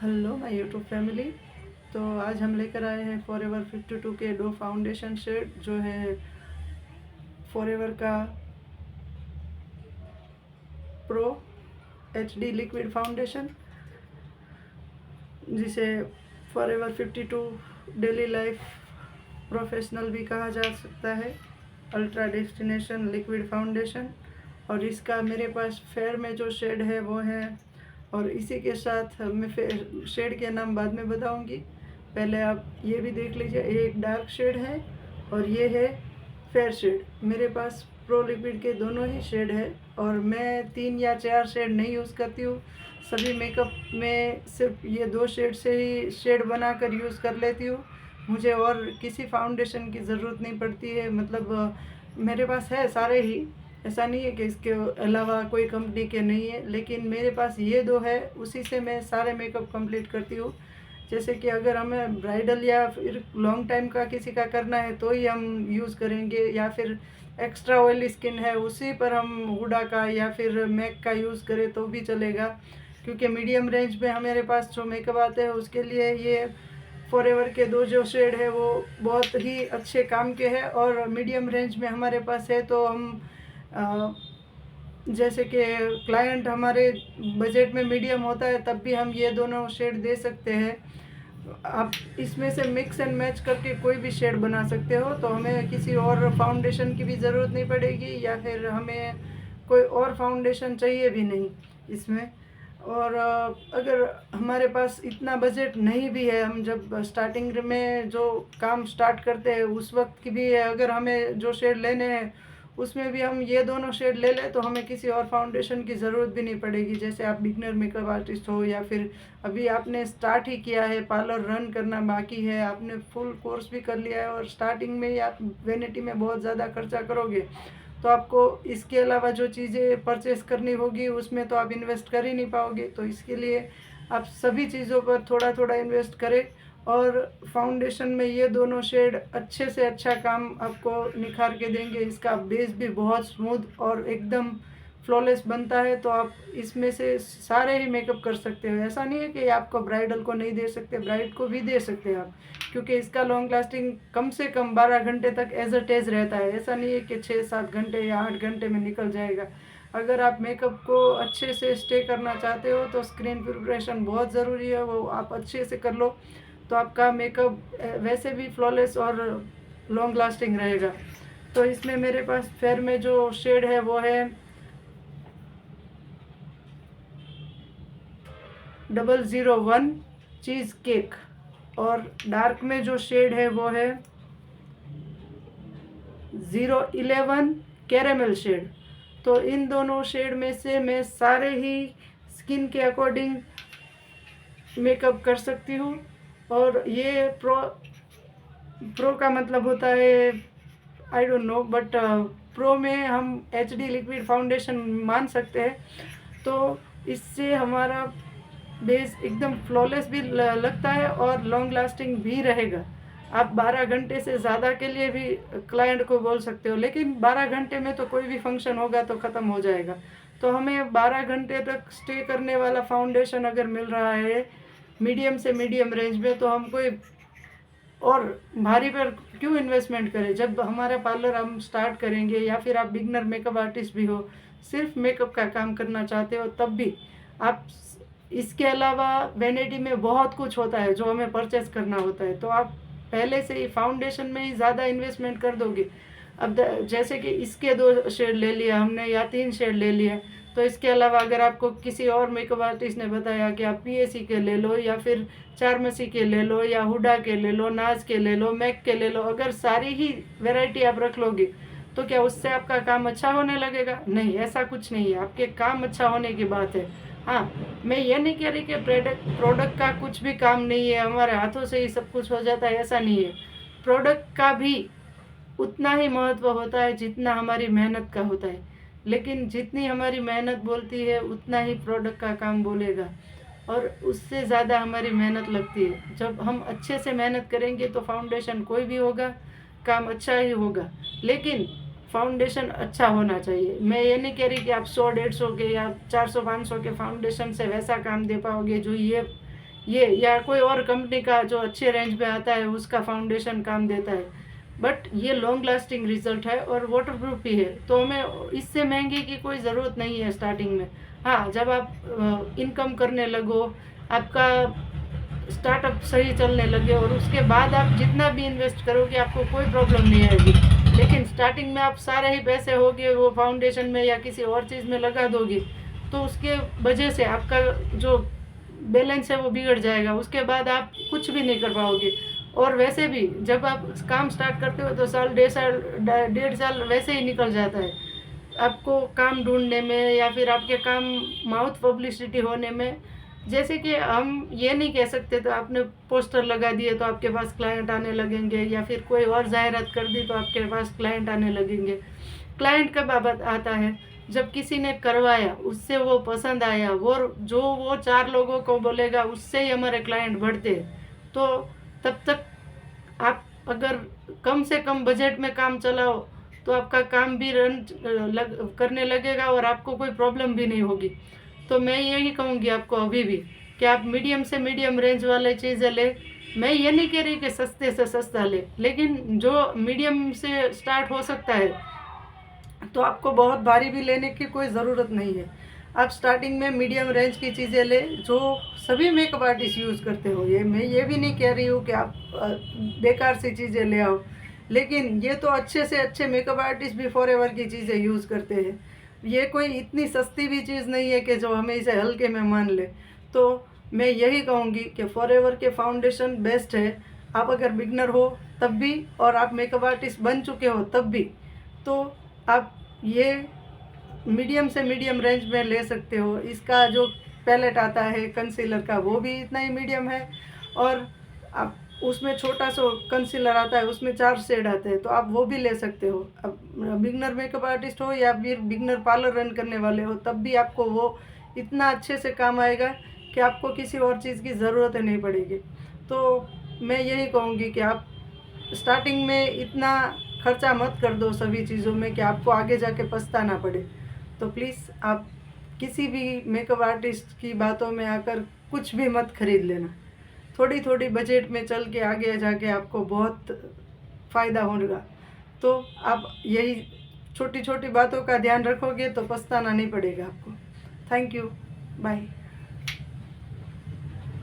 Hello my YouTube family. तो आज हम लेकर आए हैं फॉरएवर 52 के डो फाउंडेशन शेड, जो है फॉरएवर का प्रो एचडी लिक्विड फाउंडेशन, जिसे फॉरएवर 52 डेली लाइफ प्रोफेशनल भी कहा जा सकता है, अल्ट्रा डेस्टिनेशन लिक्विड फाउंडेशन। और इसका मेरे पास फेयर में जो शेड है वो है, और इसी के साथ मैं शेड के नाम बाद में बताऊंगी। पहले आप ये भी देख लीजिए, ये एक डार्क शेड है और ये है फेयर शेड। मेरे पास प्रो लिक्विड के दोनों ही शेड है, और मैं 3 या 4 शेड नहीं यूज़ करती हूँ। सभी मेकअप में सिर्फ ये 2 शेड से ही शेड बनाकर यूज़ कर लेती हूँ। मुझे और किसी फाउंडेशन की ज़रूरत नहीं पड़ती है। मतलब मेरे पास है सारे ही, ऐसा नहीं है कि इसके अलावा कोई कंपनी के नहीं है, लेकिन मेरे पास ये 2 है, उसी से मैं सारे मेकअप कंप्लीट करती हूँ। जैसे कि अगर हमें ब्राइडल या फिर लॉन्ग टाइम का किसी का करना है तो ही हम यूज़ करेंगे, या फिर एक्स्ट्रा ऑयली स्किन है उसी पर हम हुडा का या फिर मैक का यूज़ करें तो भी चलेगा। क्योंकि मीडियम रेंज में हमारे पास जो मेकअप आते हैं उसके लिए ये फॉरएवर के 2 जो शेड है वो बहुत ही अच्छे काम के हैं। और मीडियम रेंज में हमारे पास है तो हम जैसे कि क्लाइंट हमारे बजट में मीडियम होता है तब भी हम ये दोनों शेड दे सकते हैं। आप इसमें से मिक्स एंड मैच करके कोई भी शेड बना सकते हो, तो हमें किसी और फाउंडेशन की भी ज़रूरत नहीं पड़ेगी, या फिर हमें कोई और फाउंडेशन चाहिए भी नहीं इसमें। और अगर हमारे पास इतना बजट नहीं भी है, हम जब स्टार्टिंग में जो काम स्टार्ट करते हैं उस वक्त की भी है, अगर हमें जो शेड लेने हैं उसमें भी हम ये दोनों शेड ले लें तो हमें किसी और फाउंडेशन की ज़रूरत भी नहीं पड़ेगी। जैसे आप बिगनर मेकअप आर्टिस्ट हो, या फिर अभी आपने स्टार्ट ही किया है, पार्लर रन करना बाकी है, आपने फुल कोर्स भी कर लिया है और स्टार्टिंग में ही आप वेनिटी में बहुत ज़्यादा खर्चा करोगे, तो आपको इसके अलावा जो चीज़ें परचेस करनी होगी उसमें तो आप इन्वेस्ट कर ही नहीं पाओगे। तो इसके लिए आप सभी चीज़ों पर थोड़ा थोड़ा इन्वेस्ट करें, और फाउंडेशन में ये दोनों शेड अच्छे से अच्छा काम आपको निखार के देंगे। इसका बेस भी बहुत स्मूथ और एकदम फ्लॉलेस बनता है, तो आप इसमें से सारे ही मेकअप कर सकते हो। ऐसा नहीं है कि आपको ब्राइडल को नहीं दे सकते, ब्राइड को भी दे सकते हैं आप, क्योंकि इसका लॉन्ग लास्टिंग कम से कम 12 घंटे तक एज अ टेज रहता है। ऐसा नहीं है कि 6-7 घंटे या 8 घंटे में निकल जाएगा। अगर आप मेकअप को अच्छे से स्टे करना चाहते हो तो स्क्रीन प्रिपरेशन बहुत ज़रूरी है, वो आप अच्छे से कर लो तो आपका मेकअप वैसे भी फ्लॉलेस और लॉन्ग लास्टिंग रहेगा। तो इसमें मेरे पास फेयर में जो शेड है वो है 001 चीज़ केक, और डार्क में जो शेड है वो है 011 कैरेमल शेड। तो इन दोनों शेड में से मैं सारे ही स्किन के अकॉर्डिंग मेकअप कर सकती हूँ। और ये प्रो का मतलब होता है, I don't know, but pro में हम एचडी लिक्विड फाउंडेशन मान सकते हैं। तो इससे हमारा बेस एकदम फ्लॉलेस भी लगता है और लॉन्ग लास्टिंग भी रहेगा। आप 12 घंटे से ज़्यादा के लिए भी क्लाइंट को बोल सकते हो, लेकिन 12 घंटे में तो कोई भी फंक्शन होगा तो ख़त्म हो जाएगा। तो हमें 12 घंटे तक स्टे करने वाला फाउंडेशन अगर मिल रहा है मीडियम से मीडियम रेंज में, तो हम कोई और भारी पर क्यों इन्वेस्टमेंट करें। जब हमारा पार्लर हम स्टार्ट करेंगे, या फिर आप बिगनर मेकअप आर्टिस्ट भी हो, सिर्फ मेकअप का काम करना चाहते हो, तब भी आप इसके अलावा वैनिटी में बहुत कुछ होता है जो हमें परचेस करना होता है, तो आप पहले से ही फाउंडेशन में ही ज़्यादा इन्वेस्टमेंट कर दोगे। अब जैसे कि इसके 2 शेड ले लिया हमने या 3 शेड ले लिया, तो इसके अलावा अगर आपको किसी और मेकअप आर्टिस्ट ने बताया कि आप पीएसी के ले लो, या फिर चारमसी के ले लो, या हुडा के ले लो, नाज के ले लो, मैक के ले लो, अगर सारी ही वैरायटी आप रख लोगे तो क्या उससे आपका काम अच्छा होने लगेगा? नहीं, ऐसा कुछ नहीं है। आपके काम अच्छा होने की बात है। हाँ, मैं ये नहीं कह रही कि प्रोडक्ट का कुछ भी काम नहीं है, हमारे हाथों से ही सब कुछ हो जाता है, ऐसा नहीं है। प्रोडक्ट का भी उतना ही महत्व होता है जितना हमारी मेहनत का होता है, लेकिन जितनी हमारी मेहनत बोलती है उतना ही प्रोडक्ट का काम बोलेगा, और उससे ज़्यादा हमारी मेहनत लगती है। जब हम अच्छे से मेहनत करेंगे तो फाउंडेशन कोई भी होगा, काम अच्छा ही होगा, लेकिन फाउंडेशन अच्छा होना चाहिए। मैं ये नहीं कह रही कि आप 100-150 के या 400-500 के फाउंडेशन से वैसा काम दे पाओगे जो ये या कोई और कंपनी का जो अच्छे रेंज में आता है उसका फाउंडेशन काम देता है, बट ये लॉन्ग लास्टिंग रिजल्ट है और वाटर प्रूफ भी है। तो हमें इससे महंगे की कोई ज़रूरत नहीं है स्टार्टिंग में। हाँ, जब आप इनकम करने लगो, आपका स्टार्टअप सही चलने लगे और उसके बाद आप जितना भी इन्वेस्ट करोगे आपको कोई प्रॉब्लम नहीं आएगी। लेकिन स्टार्टिंग में आप सारे ही पैसे होगे वो फाउंडेशन में या किसी और चीज़ में लगा दोगे, तो उसके वजह से आपका जो बैलेंस है वो बिगड़ जाएगा। उसके बाद आप कुछ भी नहीं कर पाओगे। और वैसे भी जब आप काम स्टार्ट करते हो तो साल 1.5 साल वैसे ही निकल जाता है आपको काम ढूंढने में या फिर आपके काम माउथ पब्लिसिटी होने में। जैसे कि हम ये नहीं कह सकते तो आपने पोस्टर लगा दिए तो आपके पास क्लाइंट आने लगेंगे, या फिर कोई और जाहिरात कर दी तो आपके पास क्लाइंट आने लगेंगे। क्लाइंट कब आता है? जब किसी ने करवाया, उससे वो पसंद आया, वो 4 लोगों को बोलेगा, उससे ही हमारे क्लाइंट बढ़ते हैं। तो तब तक आप अगर कम से कम बजट में काम चलाओ तो आपका काम भी करने लगेगा और आपको कोई प्रॉब्लम भी नहीं होगी। तो मैं यही कहूँगी आपको अभी भी कि आप मीडियम से मीडियम रेंज वाले चीज़ें ले। मैं ये नहीं कह रही कि सस्ते से सस्ता ले, लेकिन जो मीडियम से स्टार्ट हो सकता है तो आपको बहुत भारी भी लेने की कोई ज़रूरत नहीं है। आप स्टार्टिंग में मीडियम रेंज की चीज़ें ले जो सभी मेकअप आर्टिस्ट यूज़ करते हो। मैं ये भी नहीं कह रही हूँ कि आप बेकार सी चीज़ें ले आओ, लेकिन ये तो अच्छे से अच्छे मेकअप आर्टिस्ट भी फॉरएवर की चीज़ें यूज़ करते हैं। ये कोई इतनी सस्ती भी चीज़ नहीं है कि जो हमें इसे हल्के में मान ले। तो मैं यही कहूँगी कि फॉरएवर के फाउंडेशन बेस्ट है। आप अगर बिगनर हो तब भी, और आप मेकअप आर्टिस्ट बन चुके हो तब भी, तो आप ये मीडियम से मीडियम रेंज में ले सकते हो। इसका जो पैलेट आता है कंसीलर का वो भी इतना ही मीडियम है, और आप उसमें छोटा सा कंसीलर आता है, उसमें 4 शेड आते हैं, तो आप वो भी ले सकते हो। अब बिगनर मेकअप आर्टिस्ट हो या फिर बिगनर पार्लर रन करने वाले हो, तब भी आपको वो इतना अच्छे से काम आएगा कि आपको किसी और चीज़ की ज़रूरत नहीं पड़ेगी। तो मैं यही कहूँगी कि आप स्टार्टिंग में इतना खर्चा मत कर दो सभी चीज़ों में कि आपको आगे जाके पछताना पड़े। तो प्लीज़ आप किसी भी मेकअप आर्टिस्ट की बातों में आकर कुछ भी मत खरीद लेना। थोड़ी थोड़ी बजट में चल के आगे जाके आपको बहुत फ़ायदा होगा। तो आप यही छोटी छोटी बातों का ध्यान रखोगे तो पछताना नहीं पड़ेगा आपको। Thank you, bye.